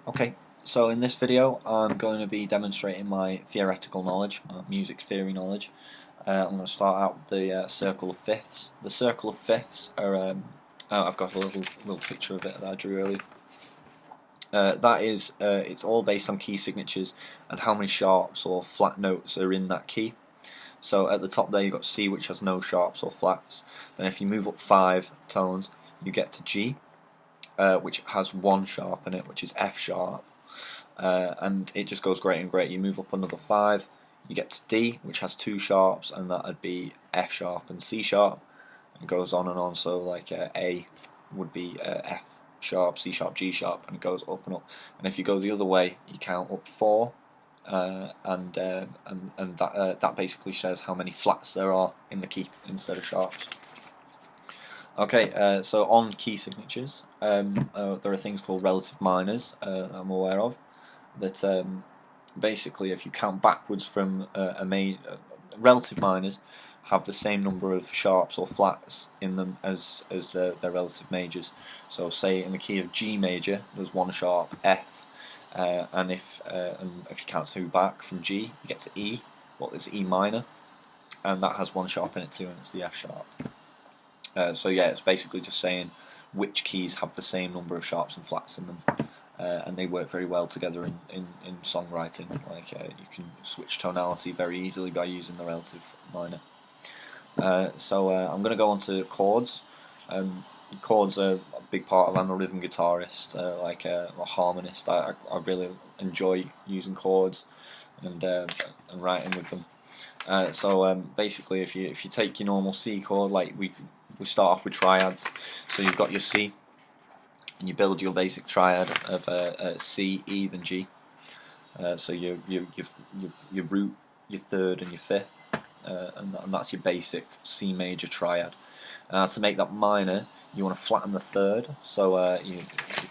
Okay, so in this video I'm going to be demonstrating my theoretical knowledge, music theory knowledge. I'm going to start out with the circle of fifths. The circle of fifths are, I've got a little picture of it that I drew earlier. It's all based on key signatures and how many sharps or flat notes are in that key. So at the top there you've got C, which has no sharps or flats. Then if you move up 5 tones you get to G, which has 1 sharp in it, which is F sharp. And it just goes great and great. You move up another 5, you get to D, which has 2 sharps, and that would be F sharp and C sharp. It goes on and on. So like A would be F sharp, C sharp, G sharp, and it goes up and up. And if you go the other way, you count up 4, and that basically says how many flats there are in the key instead of sharps. Okay, so on key signatures, there are things called relative minors I'm aware of. That basically, if you count backwards from relative minors have the same number of sharps or flats in them as their relative majors. So, say in the key of G major, there's 1 sharp F, and if you count 2 back from G, you get to E. Well, it's E minor, and that has 1 sharp in it too, and it's the F sharp. So yeah, it's basically just saying which keys have the same number of sharps and flats in them, and they work very well together in songwriting. Like you can switch tonality very easily by using the relative minor. So I'm going to go on to chords. Chords are a big part of. I'm a rhythm guitarist, like a harmonist. I really enjoy using chords and writing with them. So basically, if you take your normal C chord, like we start off with triads. So you've got your C, and you build your basic triad of C, E, then G. So your root, your third, and your fifth, and that's your basic C major triad. To make that minor, you want to flatten the third. So you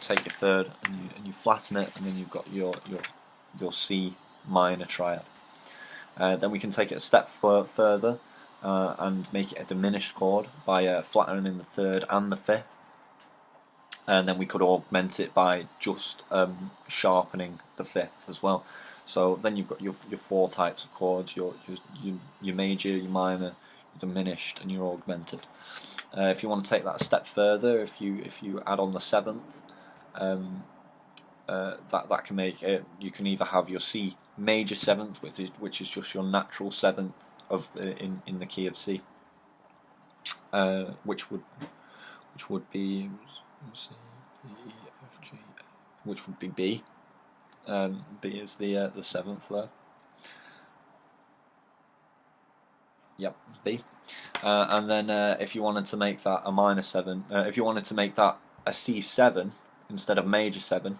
take your third and you flatten it, and then you've got your C minor triad. Then we can take it a step further and make it a diminished chord by flattening the third and the fifth, and then we could augment it by just sharpening the fifth as well. So then you've got your 4 types of chords: your major, your minor, your diminished, and your augmented. If you want to take that a step further, if you add on the 7th, that can make it. You can either have your C major 7th, which is just your natural 7th of in the key of C, which would be C, E, F, G, which would be B. B is the 7th there. Yep, B. And then if you wanted to make that a minor 7, if you wanted to make that a C7 instead of major 7,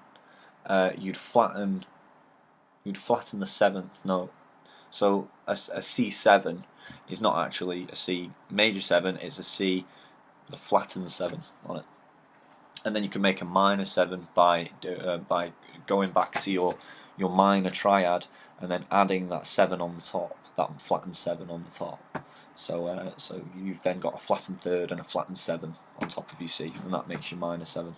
you'd flatten the 7th note. So a C7 is not actually a C major 7, it's a C with a flattened 7 on it. And then you can make a minor 7 by going back to your minor triad and then adding that 7 on the top, that flattened 7 on the top. So you've then got a flattened third and a flattened 7 on top of your C, and that makes your minor 7.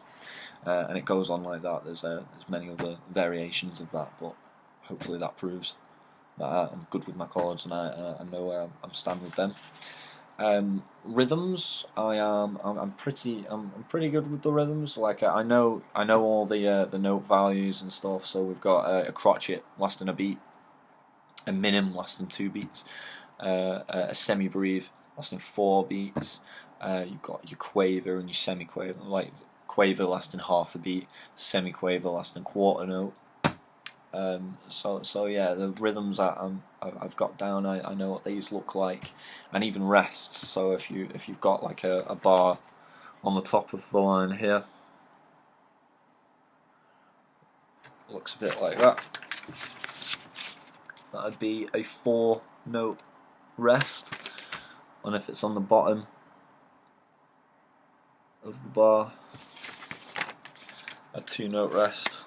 And it goes on like that. There's many other variations of that, but hopefully that proves that I'm good with my chords and I know where I'm standing with them. Rhythms, I'm pretty good with the rhythms. Like I know all the note values and stuff. So we've got a crotchet lasting a beat, a minim lasting 2 beats, a semi-breve lasting 4 beats. You've got your quaver and your semi-quaver, like quaver lasting half a beat, semi-quaver lasting a quarter note. So yeah, the rhythms I've got down. I know what these look like, and even rests. So if you've got like a bar on the top of the line here, it looks a bit like that. That'd be a 4-note rest, and if it's on the bottom of the bar, a 2-note rest.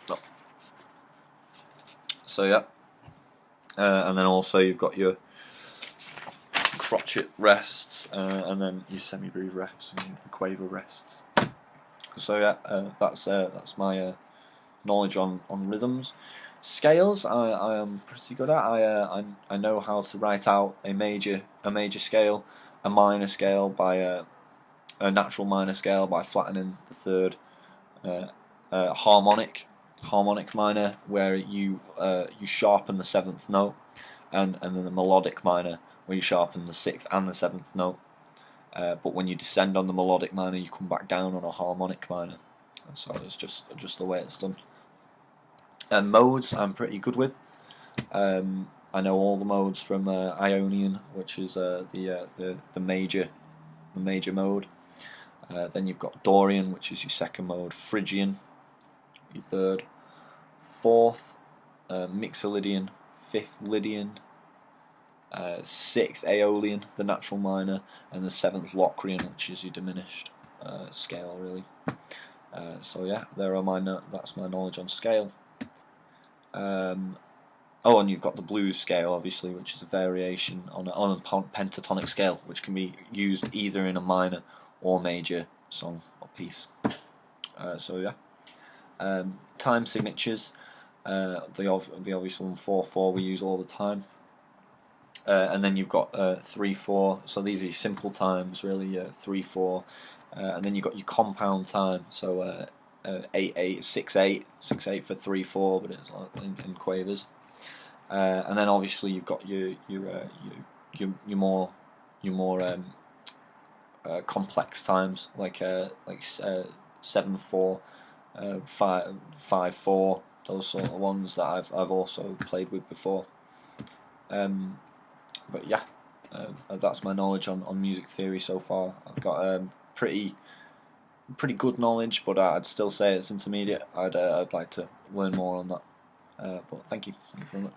No. So yeah, and then also you've got your crotchet rests, and then your semi-breve rests and your quaver rests. So yeah, that's my knowledge on rhythms. Scales, I am pretty good at. I know how to write out a major scale, a minor scale by a natural minor scale by flattening the third, harmonic minor where you sharpen the seventh note, and then the melodic minor where you sharpen the sixth and the seventh note. But when you descend on the melodic minor, you come back down on a harmonic minor. So it's just the way it's done. And modes I'm pretty good with. I know all the modes from Ionian, which is the major mode. Then you've got Dorian, which is your second mode. Phrygian, your third. Fourth, Mixolydian. Fifth, Lydian. Sixth, Aeolian, the natural minor, and the seventh, Locrian, which is your diminished scale, really. So yeah, that's my knowledge on scale. Oh, and you've got the blues scale, obviously, which is a variation on a pentatonic scale, which can be used either in a minor or major song or piece. So yeah, time signatures. The obvious one 4/4 we use all the time. And then you've got 3/4. So these are your simple times, really. 3/4. And then you've got your compound time. So 8/8, 6/8, 6/8 for 3/4, but it's like in quavers. And then obviously you've got your more complex times like 7/4, 5/4. Those sort of ones that I've also played with before. But yeah, that's my knowledge on music theory so far. I've got pretty good knowledge, but I'd still say it's intermediate. I'd like to learn more on that. But thank you very much.